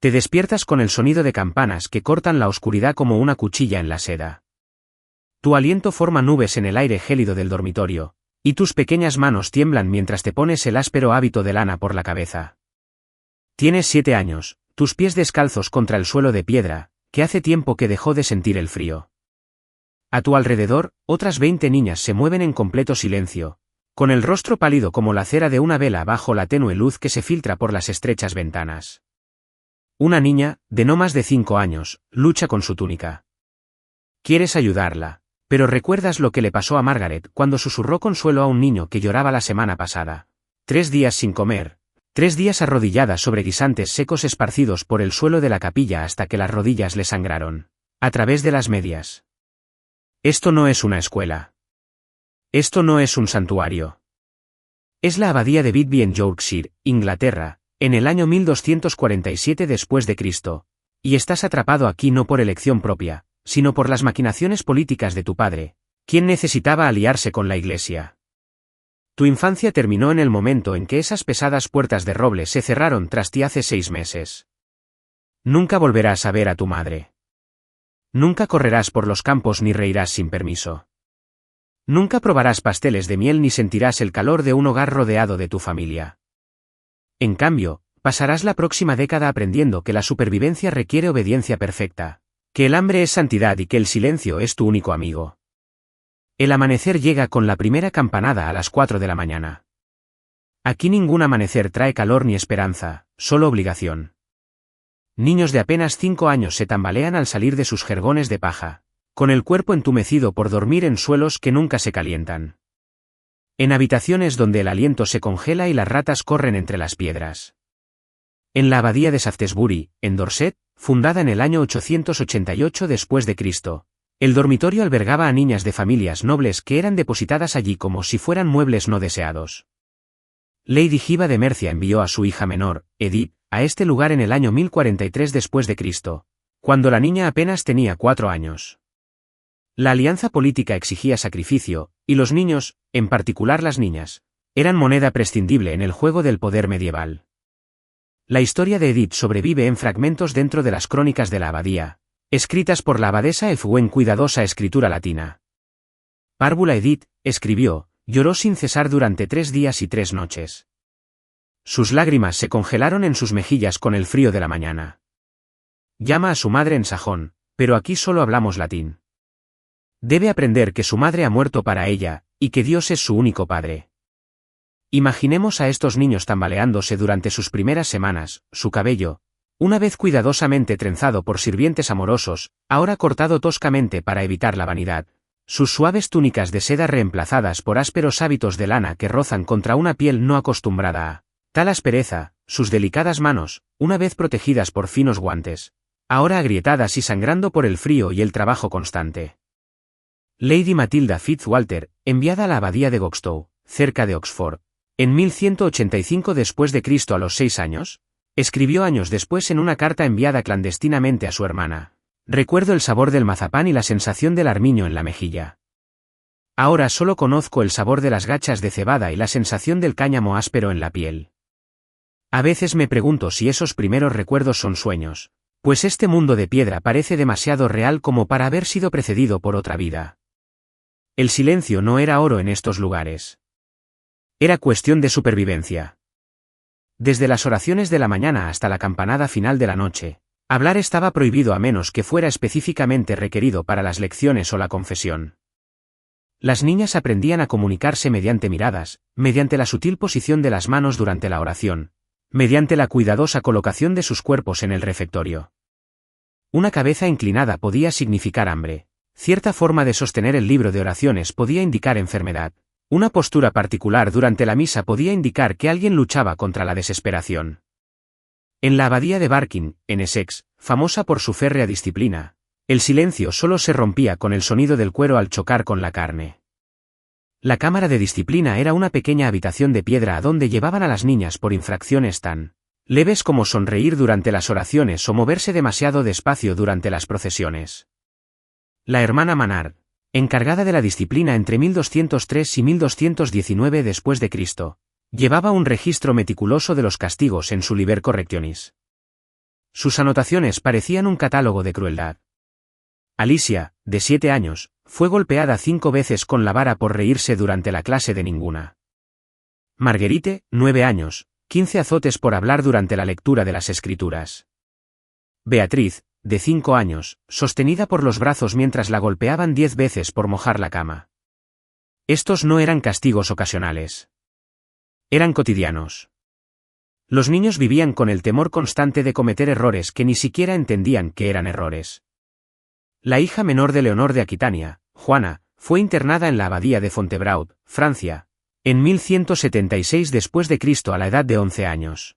Te despiertas con el sonido de campanas que cortan la oscuridad como una cuchilla en la seda. Tu aliento forma nubes en el aire gélido del dormitorio, y tus pequeñas manos tiemblan mientras te pones el áspero hábito de lana por la cabeza. Tienes 7 años, tus pies descalzos contra el suelo de piedra, que hace tiempo que dejó de sentir el frío. A tu alrededor, otras 20 niñas se mueven en completo silencio, con el rostro pálido como la cera de una vela bajo la tenue luz que se filtra por las estrechas ventanas. Una niña, de no más de 5 años, lucha con su túnica. Quieres ayudarla, pero recuerdas lo que le pasó a Margaret cuando susurró consuelo a un niño que lloraba la semana pasada. 3 días sin comer, 3 días arrodillada sobre guisantes secos esparcidos por el suelo de la capilla hasta que las rodillas le sangraron, a través de las medias. Esto no es una escuela. Esto no es un santuario. Es la abadía de Whitby en Yorkshire, Inglaterra, en el año 1247 después de Cristo, y estás atrapado aquí no por elección propia, sino por las maquinaciones políticas de tu padre, quien necesitaba aliarse con la Iglesia. Tu infancia terminó en el momento en que esas pesadas puertas de roble se cerraron tras ti hace 6 meses. Nunca volverás a ver a tu madre. Nunca correrás por los campos ni reirás sin permiso. Nunca probarás pasteles de miel ni sentirás el calor de un hogar rodeado de tu familia. En cambio, pasarás la próxima década aprendiendo que la supervivencia requiere obediencia perfecta, que el hambre es santidad y que el silencio es tu único amigo. El amanecer llega con la primera campanada a las 4 de la mañana. Aquí ningún amanecer trae calor ni esperanza, solo obligación. Niños de apenas 5 años se tambalean al salir de sus jergones de paja, con el cuerpo entumecido por dormir en suelos que nunca se calientan. En habitaciones donde el aliento se congela y las ratas corren entre las piedras. En la abadía de Shaftesbury, en Dorset, fundada en el año 888 después de Cristo, el dormitorio albergaba a niñas de familias nobles que eran depositadas allí como si fueran muebles no deseados. Lady Giva de Mercia envió a su hija menor, Edith, a este lugar en el año 1043 después de Cristo, cuando la niña apenas tenía 4 años. La alianza política exigía sacrificio, y los niños, en particular las niñas, eran moneda prescindible en el juego del poder medieval. La historia de Edith sobrevive en fragmentos dentro de las crónicas de la abadía, escritas por la abadesa Elfwe en cuidadosa escritura latina. Párvula Edith, escribió, lloró sin cesar durante 3 días y 3 noches. Sus lágrimas se congelaron en sus mejillas con el frío de la mañana. Llama a su madre en sajón, pero aquí solo hablamos latín. Debe aprender que su madre ha muerto para ella, y que Dios es su único padre. Imaginemos a estos niños tambaleándose durante sus primeras semanas, su cabello, una vez cuidadosamente trenzado por sirvientes amorosos, ahora cortado toscamente para evitar la vanidad, sus suaves túnicas de seda reemplazadas por ásperos hábitos de lana que rozan contra una piel no acostumbrada a tal aspereza, sus delicadas manos, una vez protegidas por finos guantes, ahora agrietadas y sangrando por el frío y el trabajo constante. Lady Matilda Fitzwalter, enviada a la abadía de Gokstow, cerca de Oxford, en 1185 después de Cristo a los 6 años, escribió años después en una carta enviada clandestinamente a su hermana: recuerdo el sabor del mazapán y la sensación del armiño en la mejilla. Ahora solo conozco el sabor de las gachas de cebada y la sensación del cáñamo áspero en la piel. A veces me pregunto si esos primeros recuerdos son sueños, pues este mundo de piedra parece demasiado real como para haber sido precedido por otra vida. El silencio no era oro en estos lugares. Era cuestión de supervivencia. Desde las oraciones de la mañana hasta la campanada final de la noche, hablar estaba prohibido a menos que fuera específicamente requerido para las lecciones o la confesión. Las niñas aprendían a comunicarse mediante miradas, mediante la sutil posición de las manos durante la oración, mediante la cuidadosa colocación de sus cuerpos en el refectorio. Una cabeza inclinada podía significar hambre, cierta forma de sostener el libro de oraciones podía indicar enfermedad, una postura particular durante la misa podía indicar que alguien luchaba contra la desesperación. En la abadía de Barking, en Essex, famosa por su férrea disciplina, el silencio solo se rompía con el sonido del cuero al chocar con la carne. La cámara de disciplina era una pequeña habitación de piedra a donde llevaban a las niñas por infracciones tan leves como sonreír durante las oraciones o moverse demasiado despacio durante las procesiones. La hermana Manard, encargada de la disciplina entre 1203 y 1219 después de Cristo, llevaba un registro meticuloso de los castigos en su Liber Correctionis. Sus anotaciones parecían un catálogo de crueldad. Alicia, de 7 años, fue golpeada 5 veces con la vara por reírse durante la clase de ninguna. Marguerite, 9 años, 15 azotes por hablar durante la lectura de las escrituras. Beatriz, de 5 años, sostenida por los brazos mientras la golpeaban 10 veces por mojar la cama. Estos no eran castigos ocasionales. Eran cotidianos. Los niños vivían con el temor constante de cometer errores que ni siquiera entendían que eran errores. La hija menor de Leonor de Aquitania, Juana, fue internada en la abadía de Fontevraud, Francia, en 1176 después de Cristo a la edad de 11 años.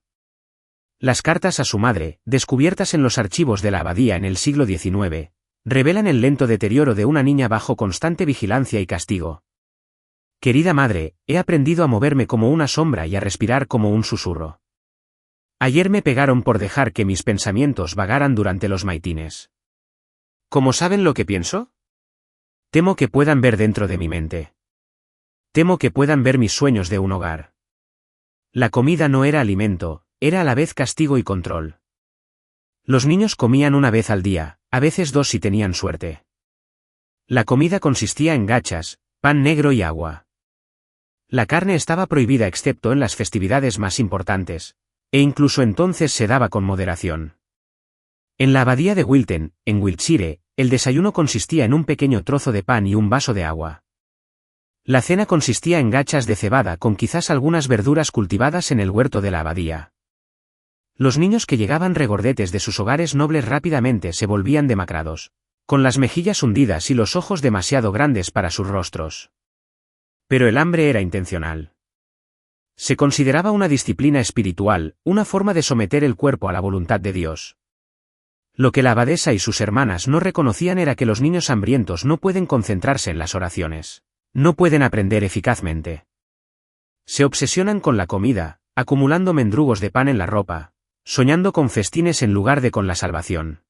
Las cartas a su madre, descubiertas en los archivos de la abadía en el siglo XIX, revelan el lento deterioro de una niña bajo constante vigilancia y castigo. Querida madre, he aprendido a moverme como una sombra y a respirar como un susurro. Ayer me pegaron por dejar que mis pensamientos vagaran durante los maitines. ¿Cómo saben lo que pienso? Temo que puedan ver dentro de mi mente. Temo que puedan ver mis sueños de un hogar. La comida no era alimento, era a la vez castigo y control. Los niños comían una vez al día, a veces 2 si tenían suerte. La comida consistía en gachas, pan negro y agua. La carne estaba prohibida excepto en las festividades más importantes, e incluso entonces se daba con moderación. En la abadía de Wilton, en Wiltshire, el desayuno consistía en un pequeño trozo de pan y un vaso de agua. La cena consistía en gachas de cebada con quizás algunas verduras cultivadas en el huerto de la abadía. Los niños que llegaban regordetes de sus hogares nobles rápidamente se volvían demacrados, con las mejillas hundidas y los ojos demasiado grandes para sus rostros. Pero el hambre era intencional. Se consideraba una disciplina espiritual, una forma de someter el cuerpo a la voluntad de Dios. Lo que la abadesa y sus hermanas no reconocían era que los niños hambrientos no pueden concentrarse en las oraciones. No pueden aprender eficazmente. Se obsesionan con la comida, acumulando mendrugos de pan en la ropa, soñando con festines en lugar de con la salvación.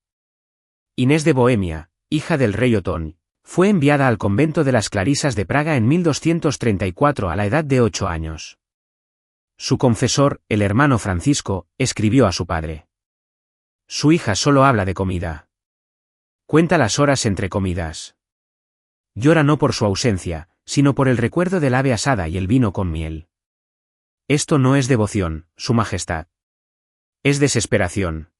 Inés de Bohemia, hija del rey Otón, fue enviada al convento de las Clarisas de Praga en 1234 a la edad de 8 años. Su confesor, el hermano Francisco, escribió a su padre. Su hija solo habla de comida. Cuenta las horas entre comidas. Llora no por su ausencia, sino por el recuerdo del ave asada y el vino con miel. Esto no es devoción, Su Majestad. Es desesperación.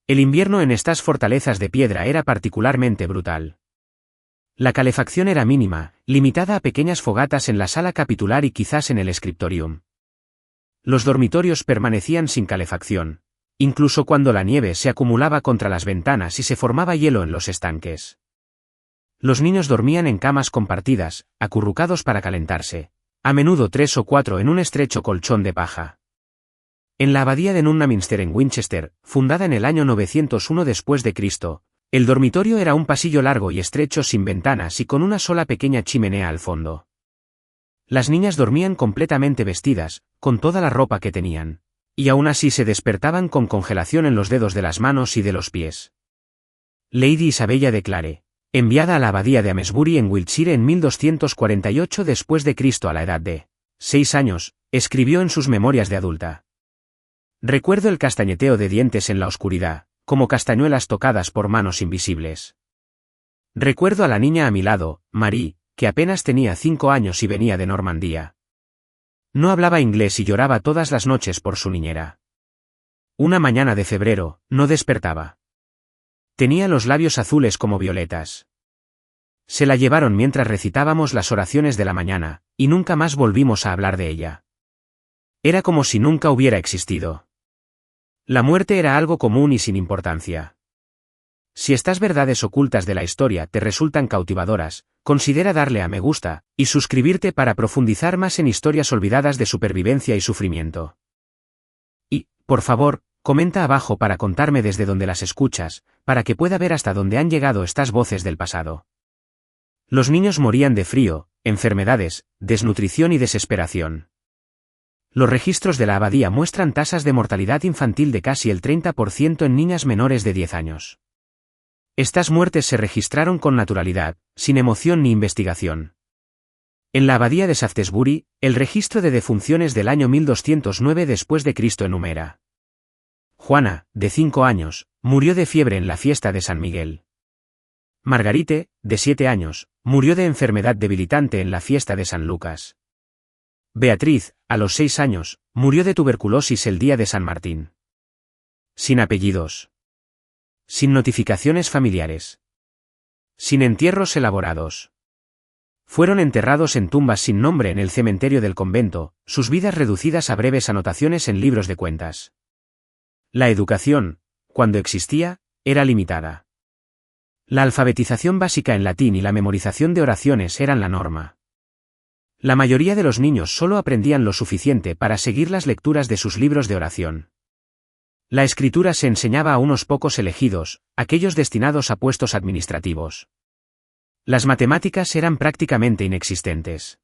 El invierno en estas fortalezas de piedra era particularmente brutal. La calefacción era mínima, limitada a pequeñas fogatas en la sala capitular y quizás en el scriptorium. Los dormitorios permanecían sin calefacción, incluso cuando la nieve se acumulaba contra las ventanas y se formaba hielo en los estanques. Los niños dormían en camas compartidas, acurrucados para calentarse, a menudo 3 o 4 en un estrecho colchón de paja. En la abadía de Nunnaminster en Winchester, fundada en el año 901 después de Cristo, el dormitorio era un pasillo largo y estrecho sin ventanas y con una sola pequeña chimenea al fondo. Las niñas dormían completamente vestidas, con toda la ropa que tenían, y aún así se despertaban con congelación en los dedos de las manos y de los pies. Lady Isabella de Clare, enviada a la abadía de Amesbury en Wiltshire en 1248 después de Cristo a la edad de 6 años, escribió en sus memorias de adulta. Recuerdo el castañeteo de dientes en la oscuridad, como castañuelas tocadas por manos invisibles. Recuerdo a la niña a mi lado, Marie, que apenas tenía 5 años y venía de Normandía. No hablaba inglés y lloraba todas las noches por su niñera. Una mañana de febrero, no despertaba. Tenía los labios azules como violetas. Se la llevaron mientras recitábamos las oraciones de la mañana, y nunca más volvimos a hablar de ella. Era como si nunca hubiera existido. La muerte era algo común y sin importancia. Si estas verdades ocultas de la historia te resultan cautivadoras, considera darle a me gusta, y suscribirte para profundizar más en historias olvidadas de supervivencia y sufrimiento. Y, por favor, comenta abajo para contarme desde donde las escuchas, para que pueda ver hasta dónde han llegado estas voces del pasado. Los niños morían de frío, enfermedades, desnutrición y desesperación. Los registros de la abadía muestran tasas de mortalidad infantil de casi el 30% en niñas menores de 10 años. Estas muertes se registraron con naturalidad, sin emoción ni investigación. En la abadía de Shaftesbury, el registro de defunciones del año 1209 después de Cristo enumera. Juana, de 5 años, murió de fiebre en la fiesta de San Miguel. Margarite, de 7 años, murió de enfermedad debilitante en la fiesta de San Lucas. Beatriz, a los 6 años, murió de tuberculosis el día de San Martín. Sin apellidos. Sin notificaciones familiares. Sin entierros elaborados. Fueron enterrados en tumbas sin nombre en el cementerio del convento, sus vidas reducidas a breves anotaciones en libros de cuentas. La educación, cuando existía, era limitada. La alfabetización básica en latín y la memorización de oraciones eran la norma. La mayoría de los niños solo aprendían lo suficiente para seguir las lecturas de sus libros de oración. La escritura se enseñaba a unos pocos elegidos, aquellos destinados a puestos administrativos. Las matemáticas eran prácticamente inexistentes.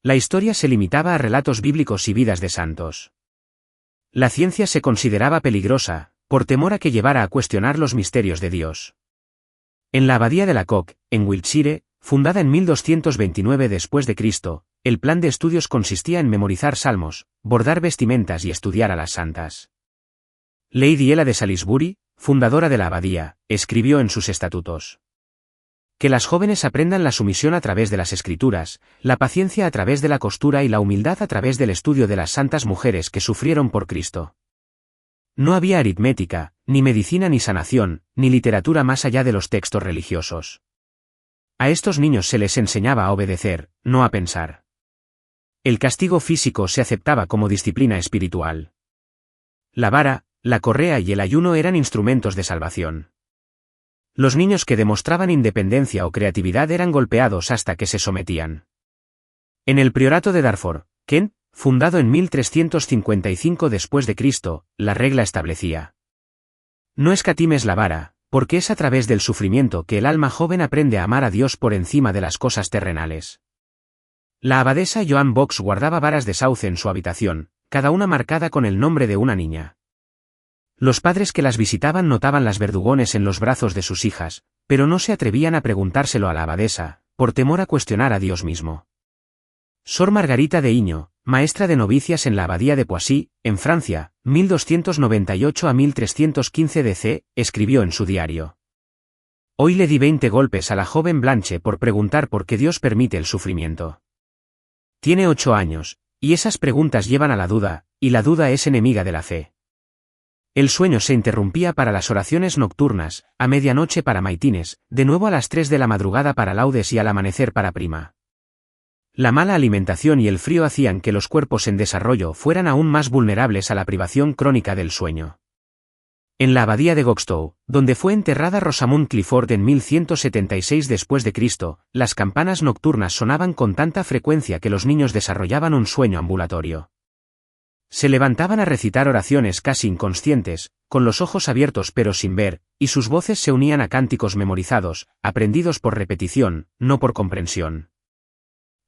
La historia se limitaba a relatos bíblicos y vidas de santos. La ciencia se consideraba peligrosa, por temor a que llevara a cuestionar los misterios de Dios. En la abadía de Lacoque, en Wiltshire, fundada en 1229 después de Cristo, el plan de estudios consistía en memorizar salmos, bordar vestimentas y estudiar a las santas. Lady Ella de Salisbury, fundadora de la abadía, escribió en sus estatutos: que las jóvenes aprendan la sumisión a través de las escrituras, la paciencia a través de la costura y la humildad a través del estudio de las santas mujeres que sufrieron por Cristo. No había aritmética, ni medicina ni sanación, ni literatura más allá de los textos religiosos. A estos niños se les enseñaba a obedecer, no a pensar. El castigo físico se aceptaba como disciplina espiritual. La vara, la correa y el ayuno eran instrumentos de salvación. Los niños que demostraban independencia o creatividad eran golpeados hasta que se sometían. En el priorato de Dartford, Kent, fundado en 1355 después de Cristo, la regla establecía: no escatimes la vara, porque es a través del sufrimiento que el alma joven aprende a amar a Dios por encima de las cosas terrenales. La abadesa Joan Box guardaba varas de sauce en su habitación, cada una marcada con el nombre de una niña. Los padres que las visitaban notaban las verdugones en los brazos de sus hijas, pero no se atrevían a preguntárselo a la abadesa, por temor a cuestionar a Dios mismo. Sor Margarita de Hiño, maestra de novicias en la abadía de Poissy, en Francia, 1298 a 1315 DC, escribió en su diario: hoy le di 20 golpes a la joven Blanche por preguntar por qué Dios permite el sufrimiento. Tiene 8 años, y esas preguntas llevan a la duda, y la duda es enemiga de la fe. El sueño se interrumpía para las oraciones nocturnas, a medianoche para maitines, de nuevo a las 3 de la madrugada para laudes y al amanecer para prima. La mala alimentación y el frío hacían que los cuerpos en desarrollo fueran aún más vulnerables a la privación crónica del sueño. En la abadía de Goxtow, donde fue enterrada Rosamund Clifford en 1176 después de Cristo, las campanas nocturnas sonaban con tanta frecuencia que los niños desarrollaban un sueño ambulatorio. Se levantaban a recitar oraciones casi inconscientes, con los ojos abiertos pero sin ver, y sus voces se unían a cánticos memorizados, aprendidos por repetición, no por comprensión.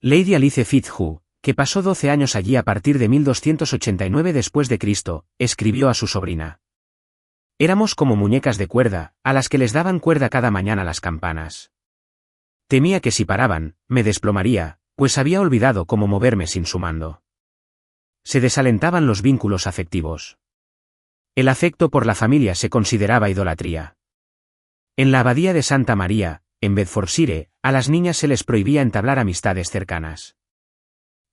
Lady Alice Fitzhugh, que pasó 12 años allí a partir de 1289 después de Cristo, escribió a su sobrina: éramos como muñecas de cuerda, a las que les daban cuerda cada mañana las campanas. Temía que si paraban, me desplomaría, pues había olvidado cómo moverme sin su mando. Se desalentaban los vínculos afectivos. El afecto por la familia se consideraba idolatría. En la abadía de Santa María, en Bedfordshire, a las niñas se les prohibía entablar amistades cercanas.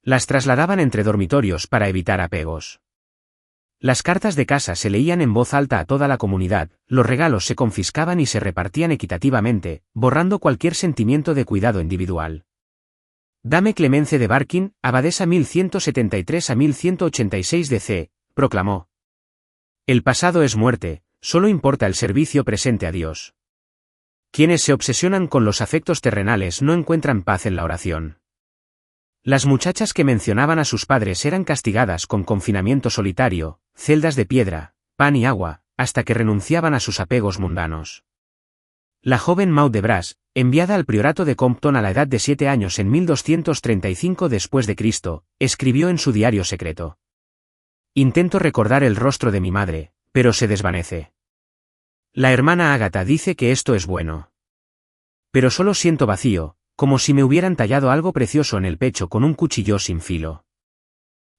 Las trasladaban entre dormitorios para evitar apegos. Las cartas de casa se leían en voz alta a toda la comunidad, los regalos se confiscaban y se repartían equitativamente, borrando cualquier sentimiento de cuidado individual. Dame Clemence de Barkin, abadesa 1173 a 1186 DC, proclamó: el pasado es muerte, solo importa el servicio presente a Dios. Quienes se obsesionan con los afectos terrenales no encuentran paz en la oración. Las muchachas que mencionaban a sus padres eran castigadas con confinamiento solitario, celdas de piedra, pan y agua, hasta que renunciaban a sus apegos mundanos. La joven Maud de Brass, enviada al priorato de Compton a la edad de 7 años en 1235 después de Cristo, escribió en su diario secreto: intento recordar el rostro de mi madre, pero se desvanece. La hermana Ágata dice que esto es bueno. Pero solo siento vacío, como si me hubieran tallado algo precioso en el pecho con un cuchillo sin filo.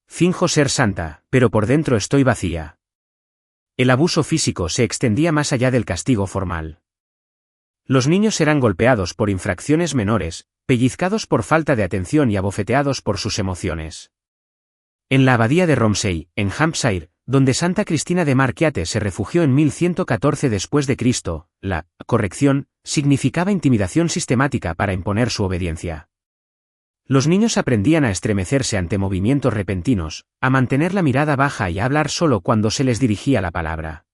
Finjo ser santa, pero por dentro estoy vacía. El abuso físico se extendía más allá del castigo formal. Los niños eran golpeados por infracciones menores, pellizcados por falta de atención y abofeteados por sus emociones. En la abadía de Romsey, en Hampshire, donde Santa Cristina de Marquiate se refugió en 1114 después de Cristo, la corrección significaba intimidación sistemática para imponer su obediencia. Los niños aprendían a estremecerse ante movimientos repentinos, a mantener la mirada baja y a hablar solo cuando se les dirigía la palabra.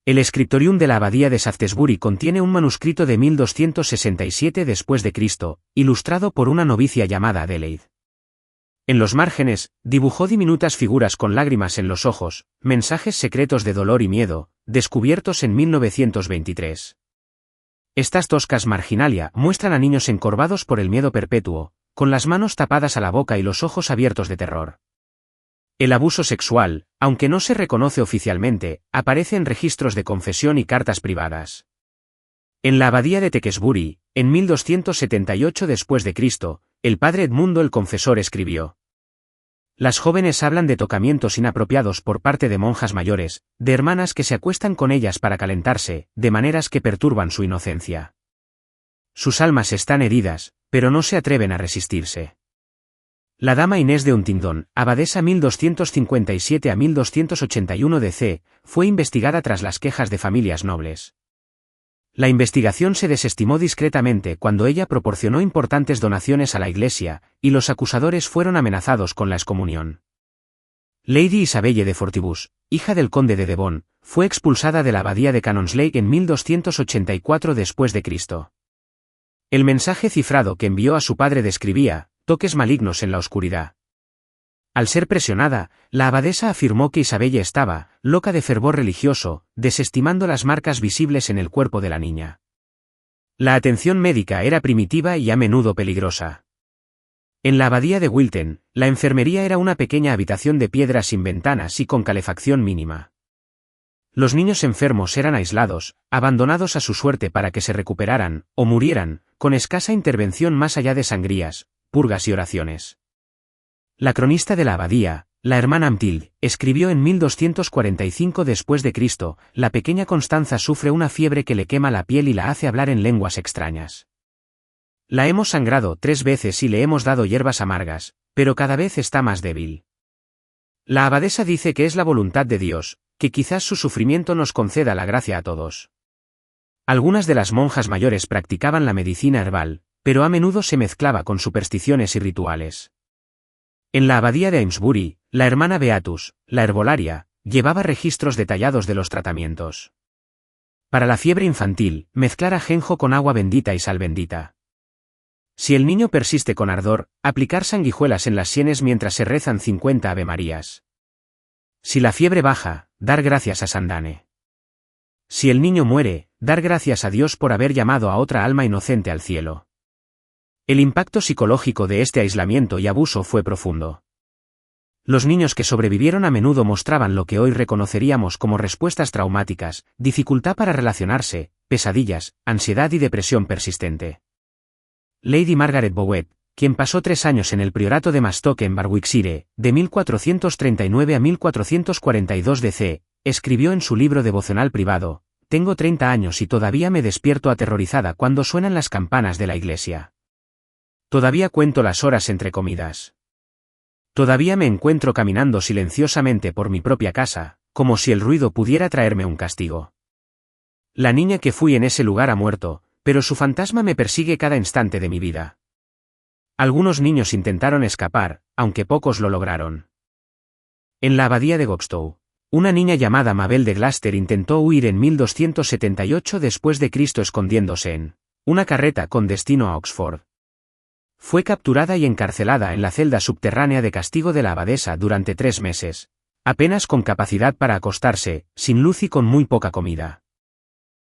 El Scriptorium de la abadía de Shaftesbury contiene un manuscrito de 1267 después de Cristo, ilustrado por una novicia llamada Adelaide. En los márgenes, dibujó diminutas figuras con lágrimas en los ojos, mensajes secretos de dolor y miedo, descubiertos en 1923. Estas toscas marginalia muestran a niños encorvados por el miedo perpetuo, con las manos tapadas a la boca y los ojos abiertos de terror. El abuso sexual, aunque no se reconoce oficialmente, aparece en registros de confesión y cartas privadas. En la abadía de Tewkesbury, en 1278 después de Cristo, el padre Edmundo el Confesor escribió: Las jóvenes hablan de tocamientos inapropiados por parte de monjas mayores, de hermanas que se acuestan con ellas para calentarse, de maneras que perturban su inocencia. Sus almas están heridas, pero no se atreven a resistirse. La dama Inés de Huntingdon, abadesa 1257 a 1281 DC, fue investigada tras las quejas de familias nobles. La investigación se desestimó discretamente cuando ella proporcionó importantes donaciones a la Iglesia, y los acusadores fueron amenazados con la excomunión. Lady Isabelle de Fortibus, hija del conde de Devon, fue expulsada de la abadía de Canonsley en 1284 después de Cristo. El mensaje cifrado que envió a su padre describía toques malignos en la oscuridad. Al ser presionada, la abadesa afirmó que Isabelle estaba loca de fervor religioso, desestimando las marcas visibles en el cuerpo de la niña. La atención médica era primitiva y a menudo peligrosa. En la abadía de Wilton, la enfermería era una pequeña habitación de piedra sin ventanas y con calefacción mínima. Los niños enfermos eran aislados, abandonados a su suerte para que se recuperaran, o murieran, con escasa intervención más allá de sangrías, purgas y oraciones. La cronista de la abadía, la hermana Amtil, escribió en 1245 después de Cristo: la pequeña Constanza sufre una fiebre que le quema la piel y la hace hablar en lenguas extrañas. La hemos sangrado 3 veces y le hemos dado hierbas amargas, pero cada vez está más débil. La abadesa dice que es la voluntad de Dios, que quizás su sufrimiento nos conceda la gracia a todos. Algunas de las monjas mayores practicaban la medicina herbal, pero a menudo se mezclaba con supersticiones y rituales. En la abadía de Amesbury, la hermana Beatus, la herbolaria, llevaba registros detallados de los tratamientos. Para la fiebre infantil, mezclar ajenjo con agua bendita y sal bendita. Si el niño persiste con ardor, aplicar sanguijuelas en las sienes mientras se rezan 50 avemarías. Si la fiebre baja, dar gracias a Sandane. Si el niño muere, dar gracias a Dios por haber llamado a otra alma inocente al cielo. El impacto psicológico de este aislamiento y abuso fue profundo. Los niños que sobrevivieron a menudo mostraban lo que hoy reconoceríamos como respuestas traumáticas: dificultad para relacionarse, pesadillas, ansiedad y depresión persistente. Lady Margaret Bowett, quien pasó 3 años en el priorato de Mastoke en Warwickshire, de 1439 a 1442 DC, escribió en su libro devocional privado: Tengo 30 años y todavía me despierto aterrorizada cuando suenan las campanas de la iglesia. Todavía cuento las horas entre comidas. Todavía me encuentro caminando silenciosamente por mi propia casa, como si el ruido pudiera traerme un castigo. La niña que fui en ese lugar ha muerto, pero su fantasma me persigue cada instante de mi vida. Algunos niños intentaron escapar, aunque pocos lo lograron. En la abadía de Gopstow, una niña llamada Mabel de Gloucester intentó huir en 1278 después de Cristo escondiéndose en una carreta con destino a Oxford. Fue capturada y encarcelada en la celda subterránea de castigo de la abadesa durante 3 meses, apenas con capacidad para acostarse, sin luz y con muy poca comida.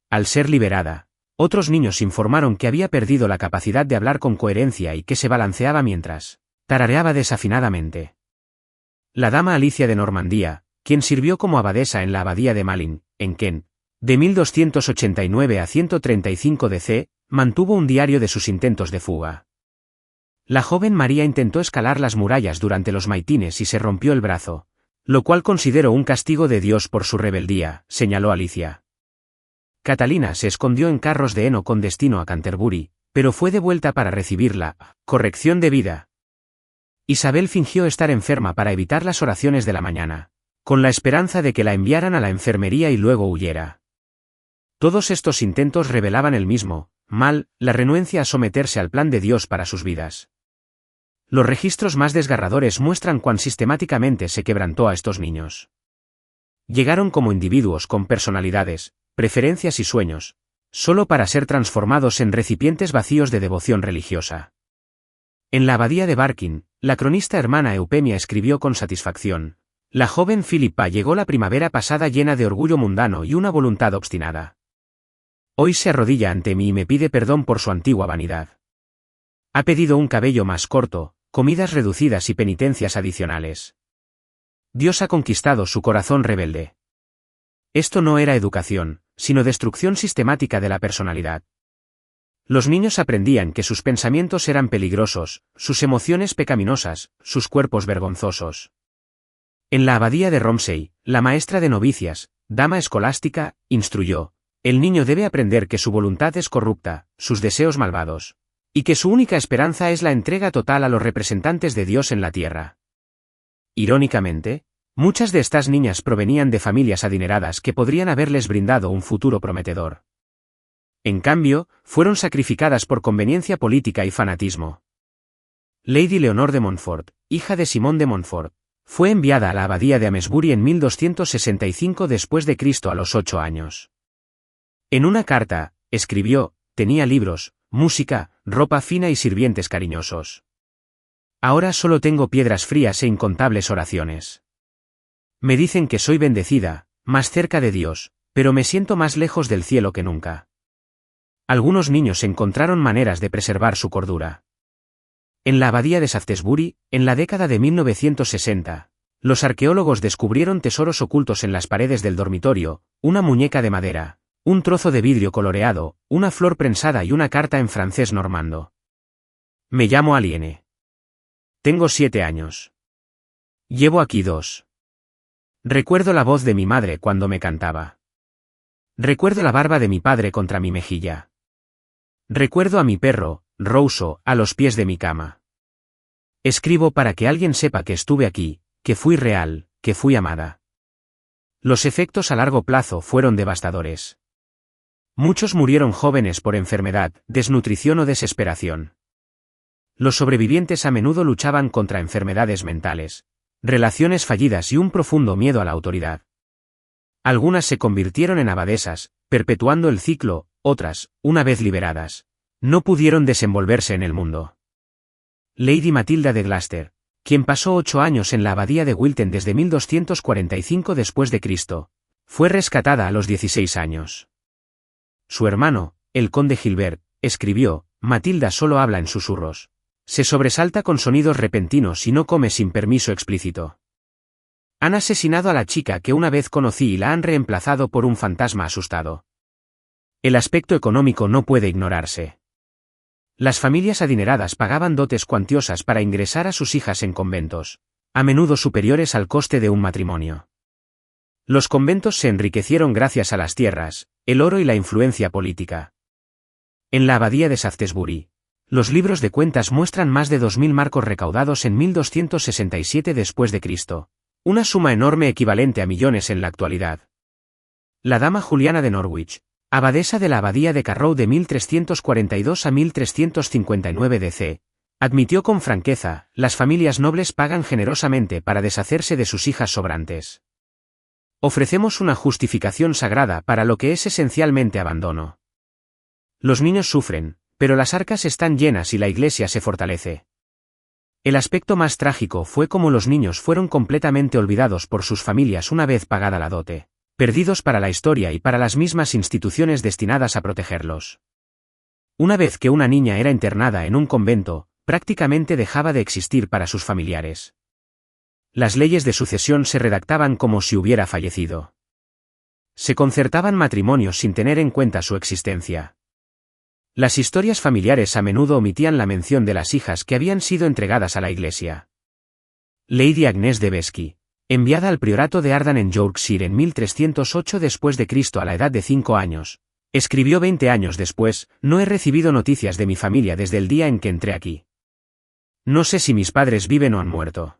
Al ser liberada, otros niños informaron que había perdido la capacidad de hablar con coherencia y que se balanceaba mientras tarareaba desafinadamente. La dama Alicia de Normandía, quien sirvió como abadesa en la abadía de Malin, en Kent, de 1289 a 135 DC, mantuvo un diario de sus intentos de fuga. La joven María intentó escalar las murallas durante los maitines y se rompió el brazo, Lo cual considero un castigo de Dios por su rebeldía, señaló Alicia. Catalina se escondió en carros de heno con destino a Canterbury, pero fue de vuelta para recibir la corrección debida. Isabel fingió estar enferma para evitar las oraciones de la mañana, con la esperanza de que la enviaran a la enfermería y luego huyera. Todos estos intentos revelaban el mismo mal, la renuencia a someterse al plan de Dios para sus vidas. Los registros más desgarradores muestran cuán sistemáticamente se quebrantó a estos niños. Llegaron como individuos con personalidades, preferencias y sueños, solo para ser transformados en recipientes vacíos de devoción religiosa. En la abadía de Barking, la cronista hermana Eupemia escribió con satisfacción: la joven Filipa llegó la primavera pasada llena de orgullo mundano y una voluntad obstinada. Hoy se arrodilla ante mí y me pide perdón por su antigua vanidad. Ha pedido un cabello más corto, comidas reducidas y penitencias adicionales. Dios ha conquistado su corazón rebelde. Esto no era educación, sino destrucción sistemática de la personalidad. Los niños aprendían que sus pensamientos eran peligrosos, sus emociones pecaminosas, sus cuerpos vergonzosos. En la abadía de Romsey, la maestra de novicias, dama escolástica, instruyó: el niño debe aprender que su voluntad es corrupta, sus deseos malvados, y que su única esperanza es la entrega total a los representantes de Dios en la tierra. Irónicamente, muchas de estas niñas provenían de familias adineradas que podrían haberles brindado un futuro prometedor. En cambio, fueron sacrificadas por conveniencia política y fanatismo. Lady Leonor de Montfort, hija de Simón de Montfort, fue enviada a la abadía de Amesbury en 1265 después de Cristo a los 8 años. En una carta, escribió: tenía libros, música, ropa fina y sirvientes cariñosos. Ahora solo tengo piedras frías e incontables oraciones. Me dicen que soy bendecida, más cerca de Dios, pero me siento más lejos del cielo que nunca. Algunos niños encontraron maneras de preservar su cordura. En la abadía de Shaftesbury, en la década de 1960, los arqueólogos descubrieron tesoros ocultos en las paredes del dormitorio: una muñeca de madera, un trozo de vidrio coloreado, una flor prensada y una carta en francés normando. Me llamo Aliene. Tengo 7 años. Llevo aquí 2. Recuerdo la voz de mi madre cuando me cantaba. Recuerdo la barba de mi padre contra mi mejilla. Recuerdo a mi perro, Rouso, a los pies de mi cama. Escribo para que alguien sepa que estuve aquí, que fui real, que fui amada. Los efectos a largo plazo fueron devastadores. Muchos murieron jóvenes por enfermedad, desnutrición o desesperación. Los sobrevivientes a menudo luchaban contra enfermedades mentales, relaciones fallidas y un profundo miedo a la autoridad. Algunas se convirtieron en abadesas, perpetuando el ciclo; otras, una vez liberadas, no pudieron desenvolverse en el mundo. Lady Matilda de Gloucester, quien pasó 8 años en la abadía de Wilton desde 1245 después de Cristo, fue rescatada a los 16 años. Su hermano, el conde Gilbert, escribió: Matilda solo habla en susurros. Se sobresalta con sonidos repentinos y no come sin permiso explícito. Han asesinado a la chica que una vez conocí y la han reemplazado por un fantasma asustado. El aspecto económico no puede ignorarse. Las familias adineradas pagaban dotes cuantiosas para ingresar a sus hijas en conventos, a menudo superiores al coste de un matrimonio. Los conventos se enriquecieron gracias a las tierras, el oro y la influencia política. En la abadía de Shaftesbury, los libros de cuentas muestran más de 2000 marcos recaudados en 1267 después de Cristo, una suma enorme equivalente a millones en la actualidad. La dama Juliana de Norwich, abadesa de la abadía de Carrow de 1342 a 1359 DC, admitió con franqueza: las familias nobles pagan generosamente para deshacerse de sus hijas sobrantes. Ofrecemos una justificación sagrada para lo que es esencialmente abandono. Los niños sufren, pero las arcas están llenas y la iglesia se fortalece. El aspecto más trágico fue cómo los niños fueron completamente olvidados por sus familias una vez pagada la dote, perdidos para la historia y para las mismas instituciones destinadas a protegerlos. Una vez que una niña era internada en un convento, prácticamente dejaba de existir para sus familiares. Las leyes de sucesión se redactaban como si hubiera fallecido. Se concertaban matrimonios sin tener en cuenta su existencia. Las historias familiares a menudo omitían la mención de las hijas que habían sido entregadas a la iglesia. Lady Agnes de Besky, Enviada al priorato de Ardan en Yorkshire en 1308 después de Cristo a la edad de 5 años. Escribió 20 años después: no he recibido noticias de mi familia desde el día en que entré aquí. No sé si mis padres viven o han muerto.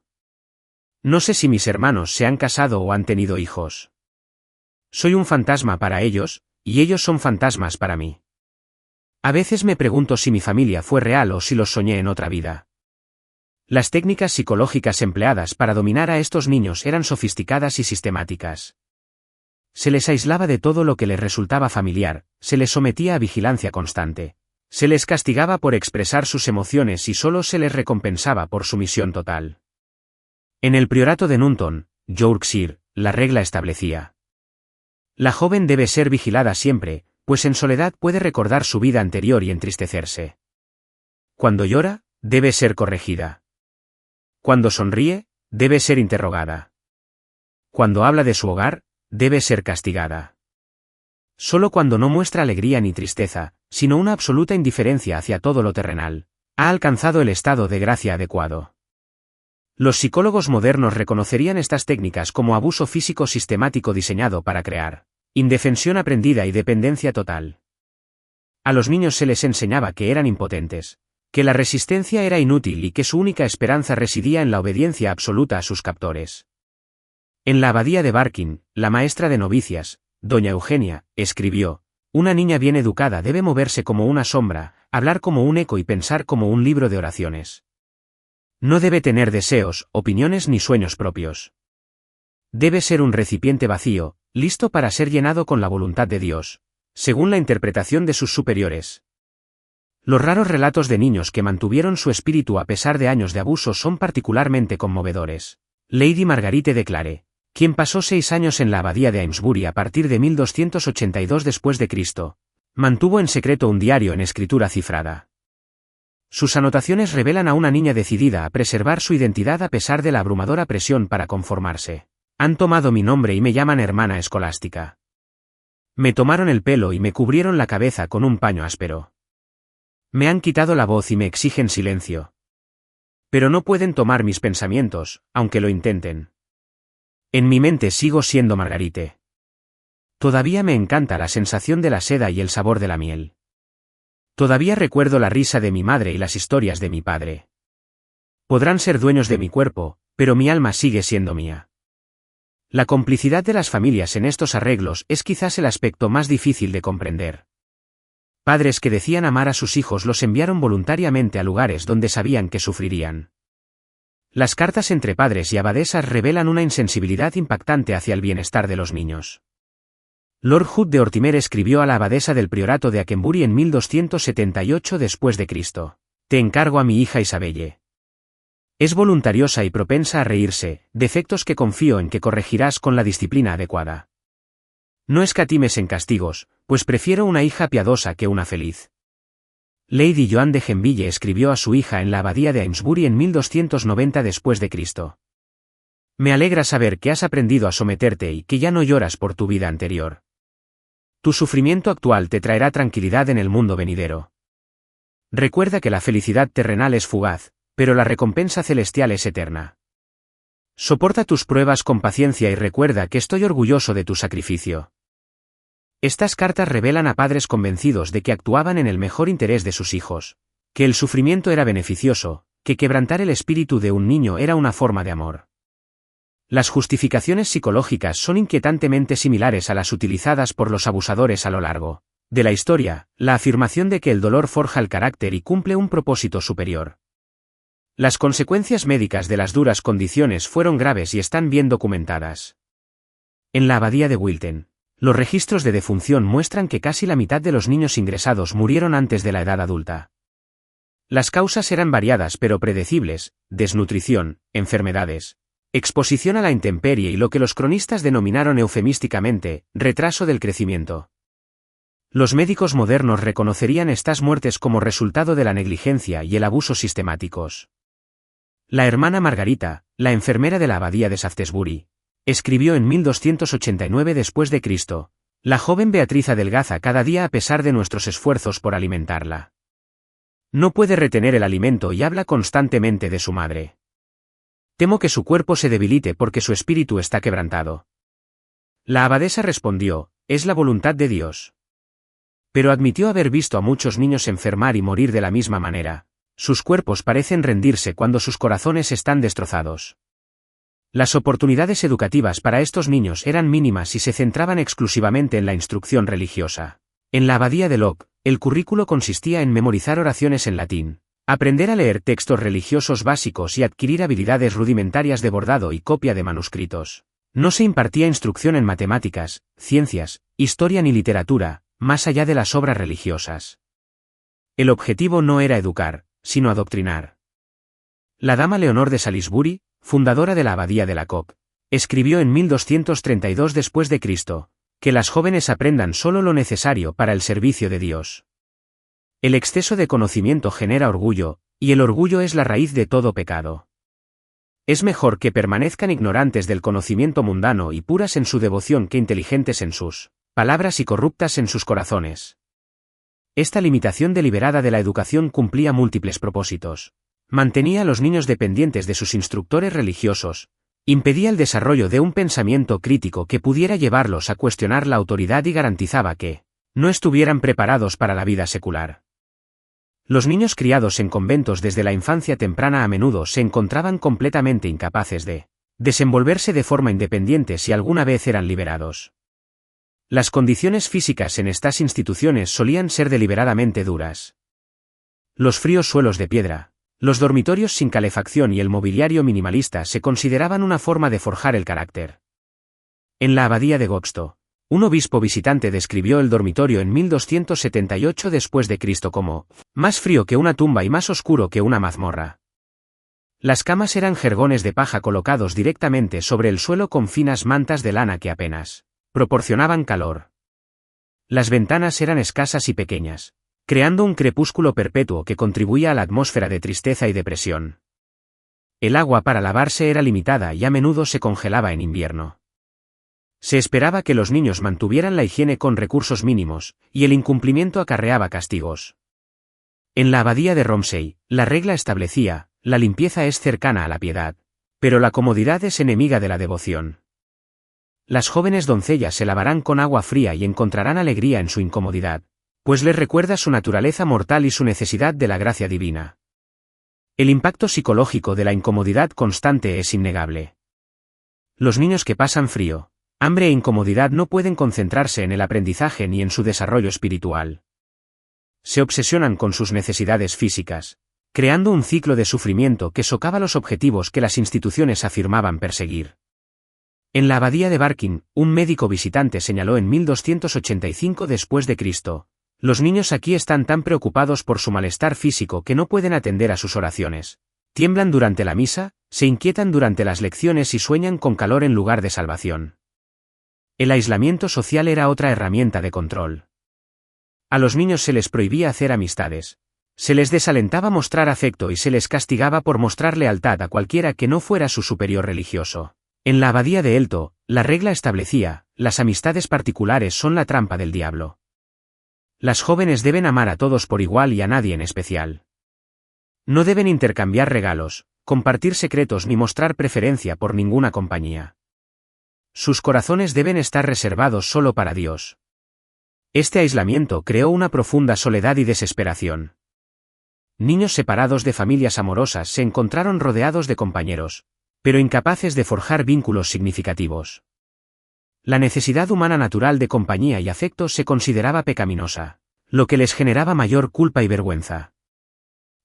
No sé si mis hermanos se han casado o han tenido hijos. Soy un fantasma para ellos, y ellos son fantasmas para mí. A veces me pregunto si mi familia fue real o si los soñé en otra vida. Las técnicas psicológicas empleadas para dominar a estos niños eran sofisticadas y sistemáticas. Se les aislaba de todo lo que les resultaba familiar, se les sometía a vigilancia constante. Se les castigaba por expresar sus emociones y solo se les recompensaba por sumisión total. En el priorato de Nunton, Yorkshire, la regla establecía: la joven debe ser vigilada siempre, pues en soledad puede recordar su vida anterior y entristecerse. Cuando llora, debe ser corregida. Cuando sonríe, debe ser interrogada. Cuando habla de su hogar, debe ser castigada. Solo cuando no muestra alegría ni tristeza, sino una absoluta indiferencia hacia todo lo terrenal, ha alcanzado el estado de gracia adecuado. Los psicólogos modernos reconocerían estas técnicas como abuso físico sistemático diseñado para crear indefensión aprendida y dependencia total. A los niños se les enseñaba que eran impotentes, que la resistencia era inútil y que su única esperanza residía en la obediencia absoluta a sus captores. En la abadía de Barking, la maestra de novicias, doña Eugenia, escribió: una niña bien educada debe moverse como una sombra, hablar como un eco y pensar como un libro de oraciones. No debe tener deseos, opiniones ni sueños propios. Debe ser un recipiente vacío, listo para ser llenado con la voluntad de Dios, según la interpretación de sus superiores. Los raros relatos de niños que mantuvieron su espíritu a pesar de años de abuso son particularmente conmovedores. Lady Margarite de Clare, quien pasó 6 años en la abadía de Amesbury a partir de 1282 después de Cristo, mantuvo en secreto un diario en escritura cifrada. Sus anotaciones revelan a una niña decidida a preservar su identidad a pesar de la abrumadora presión para conformarse. Han tomado mi nombre y me llaman hermana escolástica. Me tomaron el pelo y me cubrieron la cabeza con un paño áspero. Me han quitado la voz y me exigen silencio. Pero no pueden tomar mis pensamientos, aunque lo intenten. En mi mente sigo siendo Margarite. Todavía me encanta la sensación de la seda y el sabor de la miel. Todavía recuerdo la risa de mi madre y las historias de mi padre. Podrán ser dueños de mi cuerpo, pero mi alma sigue siendo mía. La complicidad de las familias en estos arreglos es quizás el aspecto más difícil de comprender. Padres que decían amar a sus hijos los enviaron voluntariamente a lugares donde sabían que sufrirían. Las cartas entre padres y abadesas revelan una insensibilidad impactante hacia el bienestar de los niños. Lord Hood de Ortimer escribió a la abadesa del priorato de Akenbury en 1278 después de Cristo: te encargo a mi hija Isabelle. Es voluntariosa y propensa a reírse, defectos que confío en que corregirás con la disciplina adecuada. No escatimes en castigos, pues prefiero una hija piadosa que una feliz. Lady Joan de Genville escribió a su hija en la abadía de Amesbury en 1290 después de Cristo: me alegra saber que has aprendido a someterte y que ya no lloras por tu vida anterior. Tu sufrimiento actual te traerá tranquilidad en el mundo venidero. Recuerda que la felicidad terrenal es fugaz, pero la recompensa celestial es eterna. Soporta tus pruebas con paciencia y recuerda que estoy orgulloso de tu sacrificio. Estas cartas revelan a padres convencidos de que actuaban en el mejor interés de sus hijos, que el sufrimiento era beneficioso, que quebrantar el espíritu de un niño era una forma de amor. Las justificaciones psicológicas son inquietantemente similares a las utilizadas por los abusadores a lo largo de la historia, la afirmación de que el dolor forja el carácter y cumple un propósito superior. Las consecuencias médicas de las duras condiciones fueron graves y están bien documentadas. En la abadía de Wilton, los registros de defunción muestran que casi la mitad de los niños ingresados murieron antes de la edad adulta. Las causas eran variadas pero predecibles: desnutrición, enfermedades, exposición a la intemperie y lo que los cronistas denominaron eufemísticamente, retraso del crecimiento. Los médicos modernos reconocerían estas muertes como resultado de la negligencia y el abuso sistemáticos. La hermana Margarita, la enfermera de la abadía de Shaftesbury, escribió en 1289 después de Cristo: la joven Beatriz adelgaza cada día a pesar de nuestros esfuerzos por alimentarla. No puede retener el alimento y habla constantemente de su madre. Temo que su cuerpo se debilite porque su espíritu está quebrantado. La abadesa respondió, es la voluntad de Dios. Pero admitió haber visto a muchos niños enfermar y morir de la misma manera. Sus cuerpos parecen rendirse cuando sus corazones están destrozados. Las oportunidades educativas para estos niños eran mínimas y se centraban exclusivamente en la instrucción religiosa. En la abadía de Locke, el currículo consistía en memorizar oraciones en latín, aprender a leer textos religiosos básicos y adquirir habilidades rudimentarias de bordado y copia de manuscritos. No se impartía instrucción en matemáticas, ciencias, historia ni literatura, más allá de las obras religiosas. El objetivo no era educar, sino adoctrinar. La dama Leonor de Salisbury, fundadora de la abadía de Lacock, escribió en 1232 después de Cristo, que las jóvenes aprendan solo lo necesario para el servicio de Dios. El exceso de conocimiento genera orgullo, y el orgullo es la raíz de todo pecado. Es mejor que permanezcan ignorantes del conocimiento mundano y puras en su devoción que inteligentes en sus palabras y corruptas en sus corazones. Esta limitación deliberada de la educación cumplía múltiples propósitos. Mantenía a los niños dependientes de sus instructores religiosos, impedía el desarrollo de un pensamiento crítico que pudiera llevarlos a cuestionar la autoridad y garantizaba que no estuvieran preparados para la vida secular. Los niños criados en conventos desde la infancia temprana a menudo se encontraban completamente incapaces de desenvolverse de forma independiente si alguna vez eran liberados. Las condiciones físicas en estas instituciones solían ser deliberadamente duras. Los fríos suelos de piedra, los dormitorios sin calefacción y el mobiliario minimalista se consideraban una forma de forjar el carácter. En la abadía de Gobstow, un obispo visitante describió el dormitorio en 1278 después de Cristo como más frío que una tumba y más oscuro que una mazmorra. Las camas eran jergones de paja colocados directamente sobre el suelo con finas mantas de lana que apenas proporcionaban calor. Las ventanas eran escasas y pequeñas, creando un crepúsculo perpetuo que contribuía a la atmósfera de tristeza y depresión. El agua para lavarse era limitada y a menudo se congelaba en invierno. Se esperaba que los niños mantuvieran la higiene con recursos mínimos, y el incumplimiento acarreaba castigos. En la abadía de Romsey, la regla establecía, la limpieza es cercana a la piedad, pero la comodidad es enemiga de la devoción. Las jóvenes doncellas se lavarán con agua fría y encontrarán alegría en su incomodidad, pues les recuerda su naturaleza mortal y su necesidad de la gracia divina. El impacto psicológico de la incomodidad constante es innegable. Los niños que pasan frío, hambre e incomodidad no pueden concentrarse en el aprendizaje ni en su desarrollo espiritual. Se obsesionan con sus necesidades físicas, creando un ciclo de sufrimiento que socava los objetivos que las instituciones afirmaban perseguir. En la abadía de Barking, un médico visitante señaló en 1285 después de Cristo, los niños aquí están tan preocupados por su malestar físico que no pueden atender a sus oraciones. Tiemblan durante la misa, se inquietan durante las lecciones y sueñan con calor en lugar de salvación. El aislamiento social era otra herramienta de control. A los niños se les prohibía hacer amistades. Se les desalentaba mostrar afecto y se les castigaba por mostrar lealtad a cualquiera que no fuera su superior religioso. En la abadía de Elto, la regla establecía, las amistades particulares son la trampa del diablo. Las jóvenes deben amar a todos por igual y a nadie en especial. No deben intercambiar regalos, compartir secretos ni mostrar preferencia por ninguna compañía. Sus corazones deben estar reservados solo para Dios. Este aislamiento creó una profunda soledad y desesperación. Niños separados de familias amorosas se encontraron rodeados de compañeros, pero incapaces de forjar vínculos significativos. La necesidad humana natural de compañía y afecto se consideraba pecaminosa, lo que les generaba mayor culpa y vergüenza.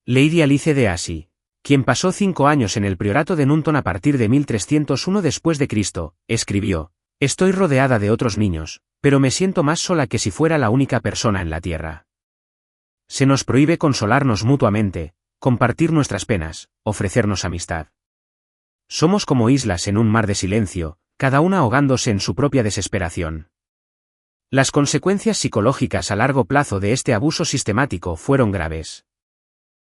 Lady Alice de Assy, quien pasó 5 años en el priorato de Nunton a partir de 1301 después de Cristo, escribió: «Estoy rodeada de otros niños, pero me siento más sola que si fuera la única persona en la tierra. Se nos prohíbe consolarnos mutuamente, compartir nuestras penas, ofrecernos amistad. Somos como islas en un mar de silencio, cada una ahogándose en su propia desesperación». Las consecuencias psicológicas a largo plazo de este abuso sistemático fueron graves.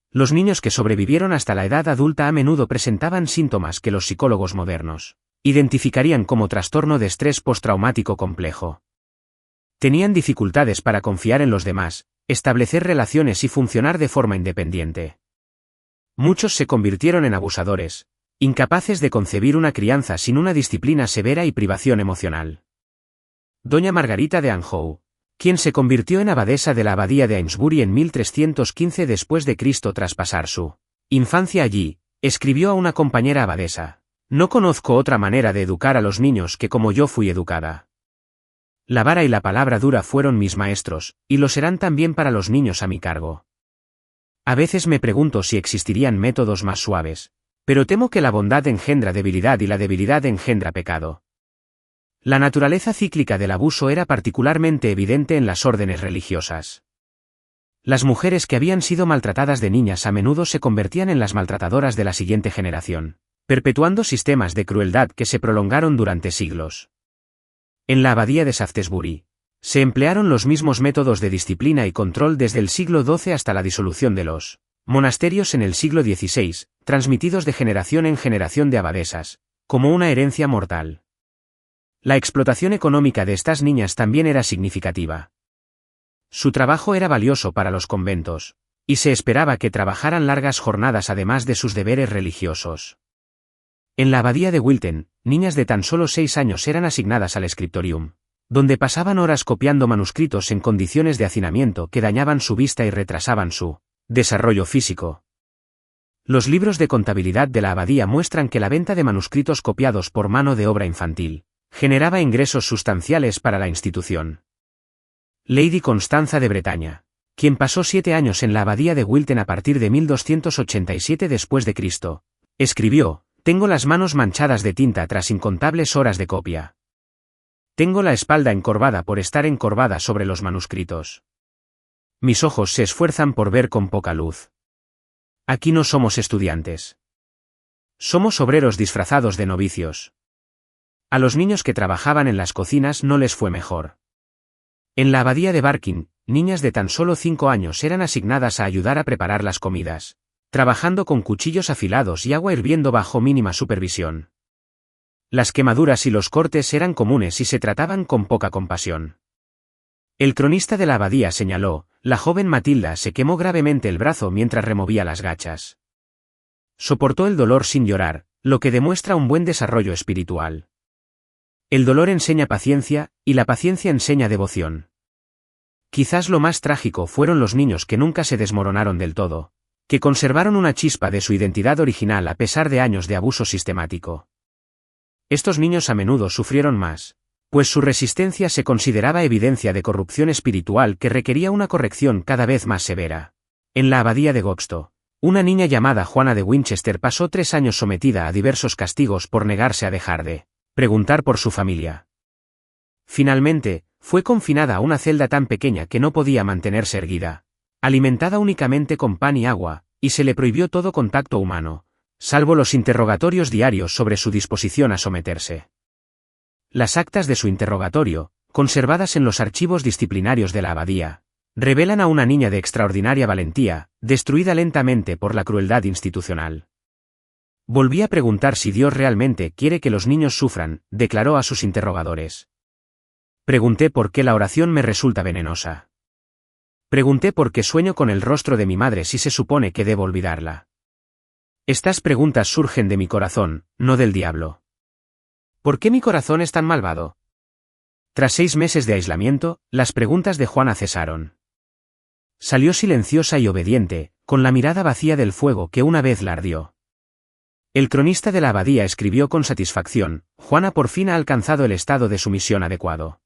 Los niños que sobrevivieron hasta la edad adulta a menudo presentaban síntomas que los psicólogos modernos identificarían como trastorno de estrés postraumático complejo. Tenían dificultades para confiar en los demás, establecer relaciones y funcionar de forma independiente. Muchos se convirtieron en abusadores, incapaces de concebir una crianza sin una disciplina severa y privación emocional. Doña Margarita de Anjou, quien se convirtió en abadesa de la abadía de Amesbury en 1315 después de Cristo tras pasar su infancia allí, escribió a una compañera abadesa: «No conozco otra manera de educar a los niños que como yo fui educada. La vara y la palabra dura fueron mis maestros, y lo serán también para los niños a mi cargo. A veces me pregunto si existirían métodos más suaves, pero temo que la bondad engendra debilidad y la debilidad engendra pecado». La naturaleza cíclica del abuso era particularmente evidente en las órdenes religiosas. Las mujeres que habían sido maltratadas de niñas a menudo se convertían en las maltratadoras de la siguiente generación, perpetuando sistemas de crueldad que se prolongaron durante siglos. En la abadía de Shaftesbury, se emplearon los mismos métodos de disciplina y control desde el siglo XII hasta la disolución de los monasterios en el siglo XVI, transmitidos de generación en generación de abadesas, como una herencia mortal. La explotación económica de estas niñas también era significativa. Su trabajo era valioso para los conventos, y se esperaba que trabajaran largas jornadas además de sus deberes religiosos. En la abadía de Wilton, niñas de tan solo 6 años eran asignadas al scriptorium, donde pasaban horas copiando manuscritos en condiciones de hacinamiento que dañaban su vista y retrasaban su desarrollo físico. Los libros de contabilidad de la abadía muestran que la venta de manuscritos copiados por mano de obra infantil generaba ingresos sustanciales para la institución. Lady Constanza de Bretaña, quien pasó 7 años en la abadía de Wilton a partir de 1287 después de Cristo, escribió: «Tengo las manos manchadas de tinta tras incontables horas de copia. Tengo la espalda encorvada por estar encorvada sobre los manuscritos. Mis ojos se esfuerzan por ver con poca luz. Aquí no somos estudiantes. Somos obreros disfrazados de novicios». A los niños que trabajaban en las cocinas no les fue mejor. En la abadía de Barking, niñas de tan solo 5 años eran asignadas a ayudar a preparar las comidas, trabajando con cuchillos afilados y agua hirviendo bajo mínima supervisión. Las quemaduras y los cortes eran comunes y se trataban con poca compasión. El cronista de la abadía señaló: «La joven Matilda se quemó gravemente el brazo mientras removía las gachas. Soportó el dolor sin llorar, lo que demuestra un buen desarrollo espiritual. El dolor enseña paciencia, y la paciencia enseña devoción». Quizás lo más trágico fueron los niños que nunca se desmoronaron del todo, que conservaron una chispa de su identidad original a pesar de años de abuso sistemático. Estos niños a menudo sufrieron más, pues su resistencia se consideraba evidencia de corrupción espiritual que requería una corrección cada vez más severa. En la abadía de Gokstall, una niña llamada Juana de Winchester pasó 3 años sometida a diversos castigos por negarse a dejar de preguntar por su familia. Finalmente, fue confinada a una celda tan pequeña que no podía mantenerse erguida, alimentada únicamente con pan y agua, y se le prohibió todo contacto humano, salvo los interrogatorios diarios sobre su disposición a someterse. Las actas de su interrogatorio, conservadas en los archivos disciplinarios de la abadía, revelan a una niña de extraordinaria valentía, destruida lentamente por la crueldad institucional. «Volví a preguntar si Dios realmente quiere que los niños sufran», declaró a sus interrogadores. «Pregunté por qué la oración me resulta venenosa. Pregunté por qué sueño con el rostro de mi madre si se supone que debo olvidarla. Estas preguntas surgen de mi corazón, no del diablo. ¿Por qué mi corazón es tan malvado?». Tras 6 meses de aislamiento, las preguntas de Juana cesaron. Salió silenciosa y obediente, con la mirada vacía del fuego que una vez la ardió. El cronista de la abadía escribió con satisfacción: «Juana por fin ha alcanzado el estado de sumisión adecuado.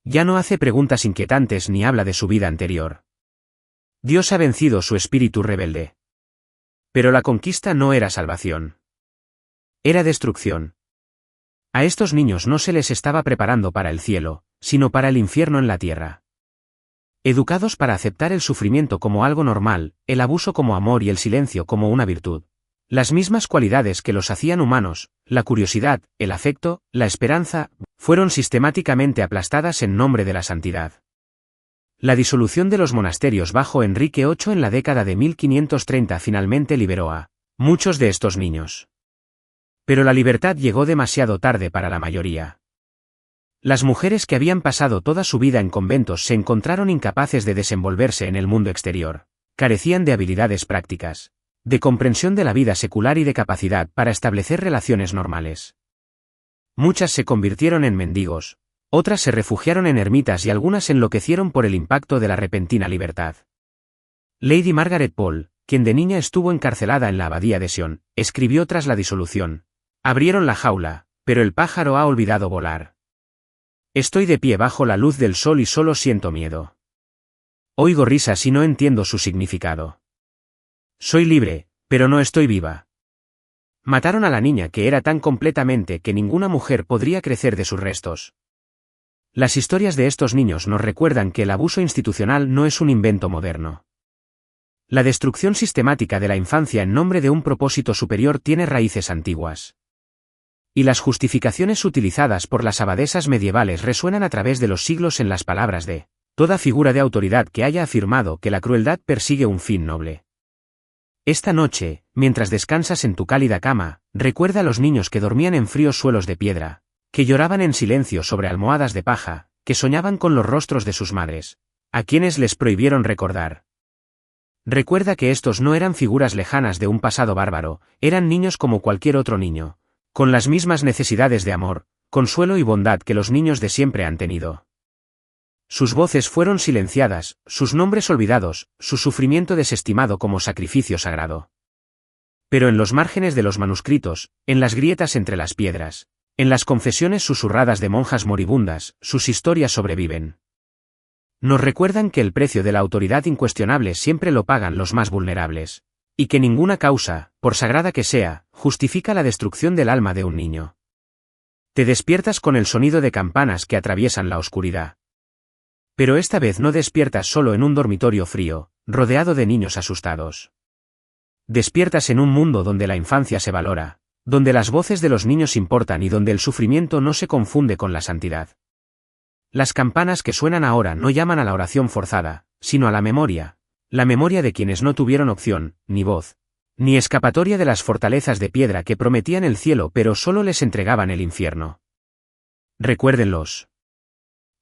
Ya no hace preguntas inquietantes ni habla de su vida anterior. Dios ha vencido su espíritu rebelde». Pero la conquista no era salvación. Era destrucción. A estos niños no se les estaba preparando para el cielo, sino para el infierno en la tierra. Educados para aceptar el sufrimiento como algo normal, el abuso como amor y el silencio como una virtud. Las mismas cualidades que los hacían humanos, la curiosidad, el afecto, la esperanza, fueron sistemáticamente aplastadas en nombre de la santidad. La disolución de los monasterios bajo Enrique VIII en la década de 1530 finalmente liberó a muchos de estos niños. Pero la libertad llegó demasiado tarde para la mayoría. Las mujeres que habían pasado toda su vida en conventos se encontraron incapaces de desenvolverse en el mundo exterior, carecían de habilidades prácticas, de comprensión de la vida secular y de capacidad para establecer relaciones normales. Muchas se convirtieron en mendigos, otras se refugiaron en ermitas y algunas enloquecieron por el impacto de la repentina libertad. Lady Margaret Pole, quien de niña estuvo encarcelada en la abadía de Sion, escribió tras la disolución: abrieron la jaula, pero el pájaro ha olvidado volar. Estoy de pie bajo la luz del sol y solo siento miedo. Oigo risas y no entiendo su significado. Soy libre, pero no estoy viva. Mataron a la niña que era tan completamente que ninguna mujer podría crecer de sus restos. Las historias de estos niños nos recuerdan que el abuso institucional no es un invento moderno. La destrucción sistemática de la infancia en nombre de un propósito superior tiene raíces antiguas. Y las justificaciones utilizadas por las abadesas medievales resuenan a través de los siglos en las palabras de toda figura de autoridad que haya afirmado que la crueldad persigue un fin noble. Esta noche, mientras descansas en tu cálida cama, recuerda a los niños que dormían en fríos suelos de piedra, que lloraban en silencio sobre almohadas de paja, que soñaban con los rostros de sus madres, a quienes les prohibieron recordar. Recuerda que estos no eran figuras lejanas de un pasado bárbaro, eran niños como cualquier otro niño, con las mismas necesidades de amor, consuelo y bondad que los niños de siempre han tenido. Sus voces fueron silenciadas, sus nombres olvidados, su sufrimiento desestimado como sacrificio sagrado. Pero en los márgenes de los manuscritos, en las grietas entre las piedras, en las confesiones susurradas de monjas moribundas, sus historias sobreviven. Nos recuerdan que el precio de la autoridad incuestionable siempre lo pagan los más vulnerables, y que ninguna causa, por sagrada que sea, justifica la destrucción del alma de un niño. Te despiertas con el sonido de campanas que atraviesan la oscuridad. Pero esta vez no despiertas solo en un dormitorio frío, rodeado de niños asustados. Despiertas en un mundo donde la infancia se valora, donde las voces de los niños importan y donde el sufrimiento no se confunde con la santidad. Las campanas que suenan ahora no llaman a la oración forzada, sino a la memoria de quienes no tuvieron opción, ni voz, ni escapatoria de las fortalezas de piedra que prometían el cielo pero solo les entregaban el infierno. Recuérdenlos.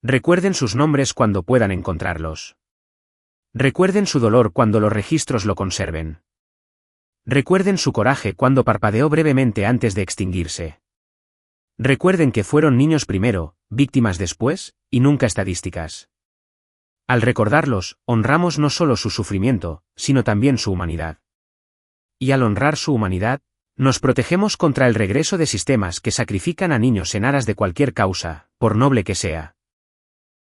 Recuerden sus nombres cuando puedan encontrarlos. Recuerden su dolor cuando los registros lo conserven. Recuerden su coraje cuando parpadeó brevemente antes de extinguirse. Recuerden que fueron niños primero, víctimas después, y nunca estadísticas. Al recordarlos, honramos no solo su sufrimiento, sino también su humanidad. Y al honrar su humanidad, nos protegemos contra el regreso de sistemas que sacrifican a niños en aras de cualquier causa, por noble que sea.